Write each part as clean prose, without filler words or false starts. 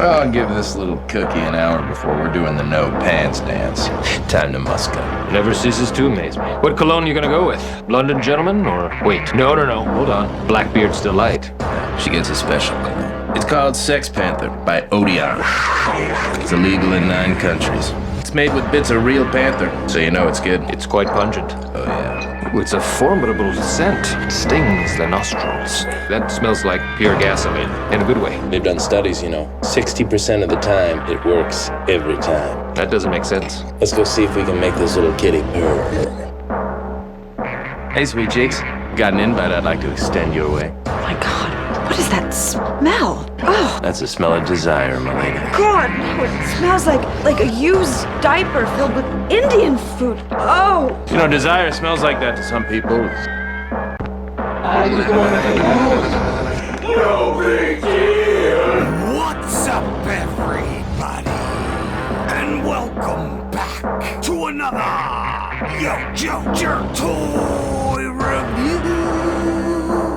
I'll give this little cookie an hour before we're doing the no pants dance. Time to musk up. Never ceases to amaze me. What cologne you gonna go with? London Gentleman or... Wait, no, hold on. Blackbeard's Delight. She gets a special cologne. It's called Sex Panther by Odeon. It's illegal in 9 countries. It's made with bits of real panther, so you know it's good. It's quite pungent. Oh, yeah. Ooh, it's a formidable scent. It stings the nostrils. That smells like pure gasoline, in a good way. They've done studies, 60% of the time, it works every time. That doesn't make sense. Let's go see if we can make this little kitty purr. Hey, sweet cheeks. Got an invite I'd like to extend your way. Oh my God, what is that smell? Oh, That's the smell of desire, my lady. God, no, it smells like a used diaper filled with Indian food. Oh, Desire smells like that to some people. No big deal! What's up, everybody? And welcome back to another YoJoeJerk toy review.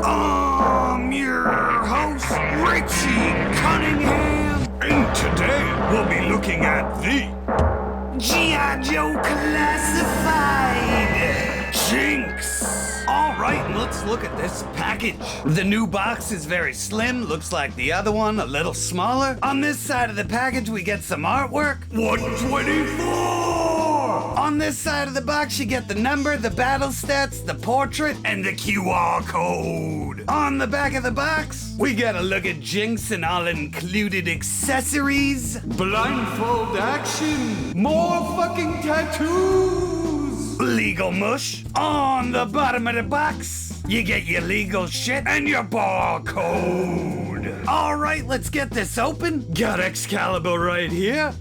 I'm your host, Richie Cunningham, and today we'll be looking at the G.I. Joe Classified Jinx. Alright, let's look at this package. The new box is very slim, looks like the other one a little smaller. On this side of the package we get some artwork. 124! On this side of the box you get the number, the battle stats, the portrait, and the QR code. On the back of the box, we get a look at Jinx and all included accessories. Blindfold action. More fucking tattoos. Legal mush. On the bottom of the box, you get your legal shit and your barcode. Alright, let's get this open. Got Excalibur right here.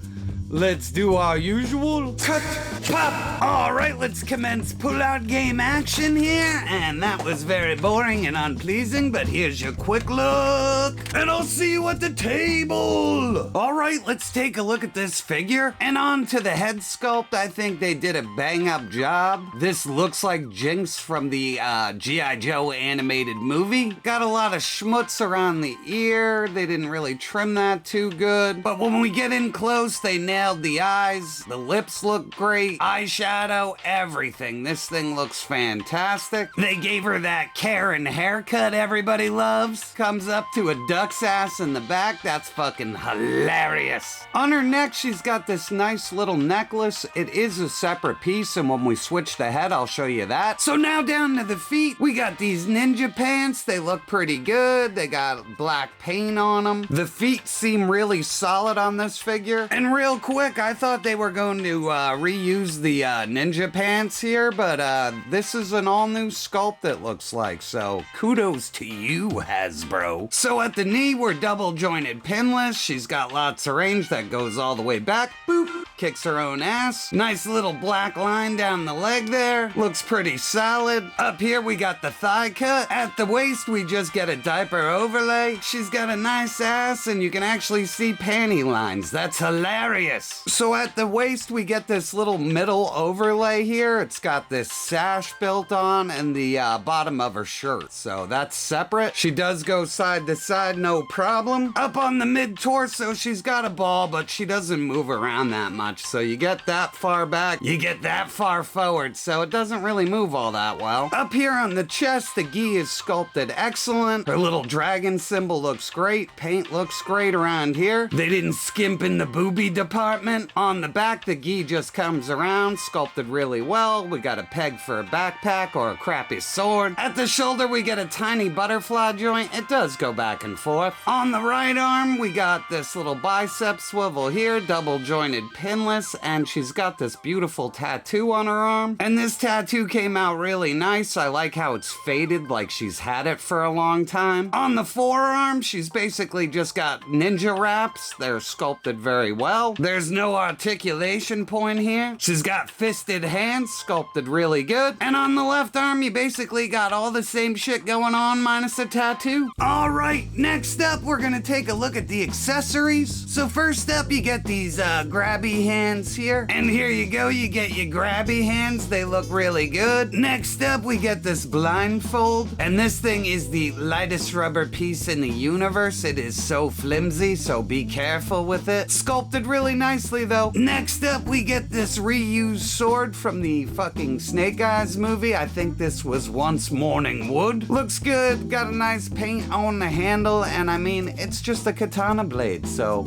Let's do our usual cut, pop. Alright, let's commence pull-out game action here. And that was very boring and unpleasing, but here's your quick look. And I'll see you at the table. Alright, let's take a look at this figure. And on to the head sculpt. I think they did a bang-up job. This looks like Jinx from the G.I. Joe animated movie. Got a lot of schmutz around the ear. They didn't really trim that too good. But when we get in close, they nailed the eyes, the lips look great, eyeshadow, everything. This thing looks fantastic. They gave her that Karen haircut everybody loves. Comes up to a duck's ass in the back. That's fucking hilarious. On her neck, she's got this nice little necklace. It is a separate piece, and when we switch the head, I'll show you that. So now down to the feet, we got these ninja pants. They look pretty good. They got black paint on them. The feet seem really solid on this figure. And real quick, I thought they were going to reuse the ninja pants here, but this is an all-new sculpt it looks like, so kudos to you, Hasbro. So at the knee, we're double-jointed pinless. She's got lots of range that goes all the way back. Boop. Kicks her own ass. Nice little black line down the leg there. Looks pretty solid. Up here, we got the thigh cut. At the waist, we just get a diaper overlay. She's got a nice ass, and you can actually see panty lines. That's hilarious. So at the waist, we get this little middle overlay here. It's got this sash built on and the bottom of her shirt. So that's separate. She does go side to side, no problem. Up on the mid-torso, she's got a ball, but she doesn't move around that much. So you get that far back, you get that far forward, so it doesn't really move all that well. Up here on the chest, the gi is sculpted excellent. Her little dragon symbol looks great. Paint looks great around here. They didn't skimp in the booby department. On the back, the gi just comes around, sculpted really well. We got a peg for a backpack or a crappy sword. At the shoulder, we get a tiny butterfly joint. It does go back and forth. On the right arm, we got this little bicep swivel here, double jointed pinless, and she's got this beautiful tattoo on her arm. And this tattoo came out really nice. I like how it's faded like she's had it for a long time. On the forearm, she's basically just got ninja wraps. They're sculpted very well. There's no articulation point here. She's got fisted hands, sculpted really good. And on the left arm, you basically got all the same shit going on minus a tattoo. Alright, next up, we're gonna take a look at the accessories. So first up, you get these grabby hands here. And here you go, you get your grabby hands. They look really good. Next up, we get this blindfold. And this thing is the lightest rubber piece in the universe. It is so flimsy, so be careful with it. Sculpted really nicely, though. Next up, we get this reused sword from the fucking Snake Eyes movie. I think this was once Morning Wood. Looks good, got a nice paint on the handle, and I mean, it's just a katana blade, so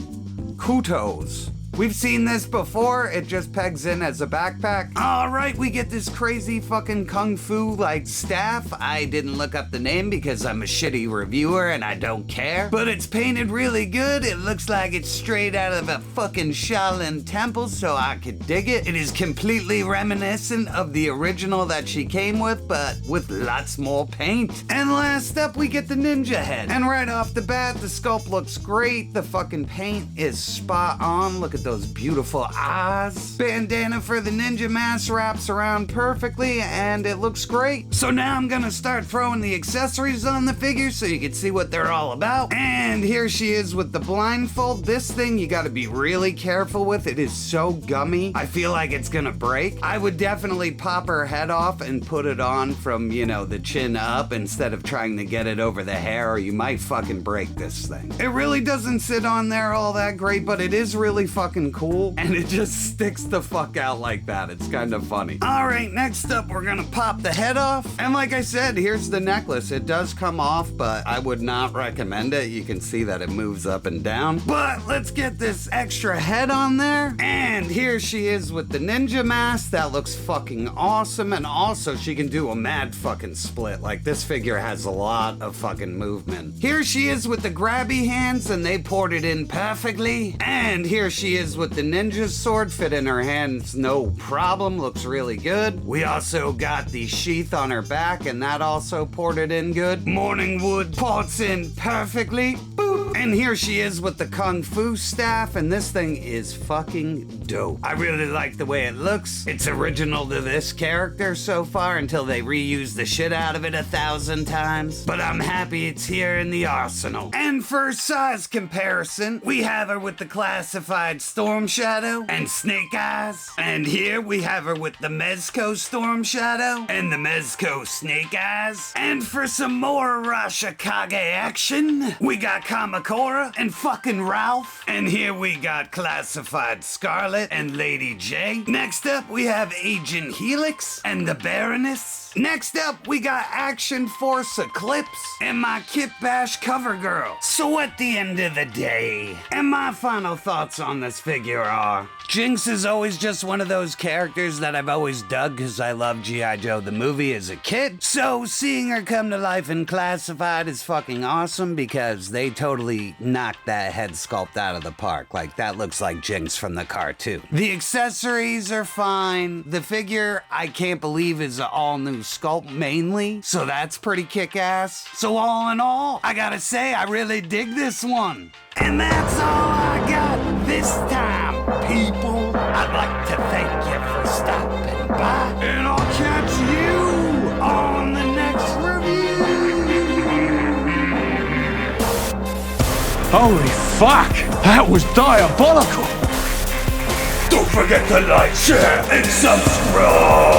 kudos. We've seen this before, it just pegs in as a backpack. Alright, we get this crazy fucking kung fu like staff. I didn't look up the name because I'm a shitty reviewer and I don't care. But it's painted really good. It looks like it's straight out of a fucking Shaolin temple, so I could dig it. It is completely reminiscent of the original that she came with, but with lots more paint. And last up, we get the ninja head. And right off the bat, the sculpt looks great. The fucking paint is spot on. Look at those beautiful eyes. Bandana for the ninja mask wraps around perfectly and it looks great. So now I'm gonna start throwing the accessories on the figure so you can see what they're all about. And here she is with the blindfold. This thing you gotta be really careful with. It is so gummy. I feel like it's gonna break. I would definitely pop her head off and put it on from, you know, the chin up instead of trying to get it over the hair, or you might fucking break this thing. It really doesn't sit on there all that great, but it is really fucking cool, and it just sticks the fuck out like that. It's kind of funny. All right, next up, we're gonna pop the head off. And like I said, here's the necklace. It does come off, but I would not recommend it. You can see that it moves up and down. But let's get this extra head on there. And here she is with the ninja mask. That looks fucking awesome. And also, she can do a mad fucking split. Like, this figure has a lot of fucking movement. Here she is with the grabby hands, and they poured it in perfectly. And here she is with the ninja sword, fit in her hands no problem, looks really good. We also got the sheath on her back, and that also ported in good. Morning Wood ports in perfectly. Boop. And here she is with the kung fu staff, and this thing is fucking dope. I really like the way it looks. It's original to this character so far until they reuse the shit out of it 1,000 times. But I'm happy it's here in the arsenal. And for size comparison, we have her with the classified Storm Shadow and Snake Eyes. And here we have her with the Mezco Storm Shadow and the Mezco Snake Eyes. And for some more Arashikage action, we got Kamakura and fucking Ralph. And here we got classified Scarlet and Lady J. Next up, we have Agent Helix and the Baroness. Next up, we got Action Force Eclipse and my Kit Bash cover girl. So at the end of the day, and my final thoughts on this figure are, Jinx is always just one of those characters that I've always dug because I love G.I. Joe the movie as a kid. So seeing her come to life in Classified is fucking awesome because they totally knocked that head sculpt out of the park. Like, that looks like Jinx from the cartoon. The accessories are fine. The figure, I can't believe, is an all-new sculpt mainly, so that's pretty kick-ass. So all in all, I gotta say, I really dig this one. And that's all I got this time, people. I'd like to thank you for stopping by, and I'll catch you on the next review. Holy fuck! That was diabolical! Don't forget to like, share, and subscribe.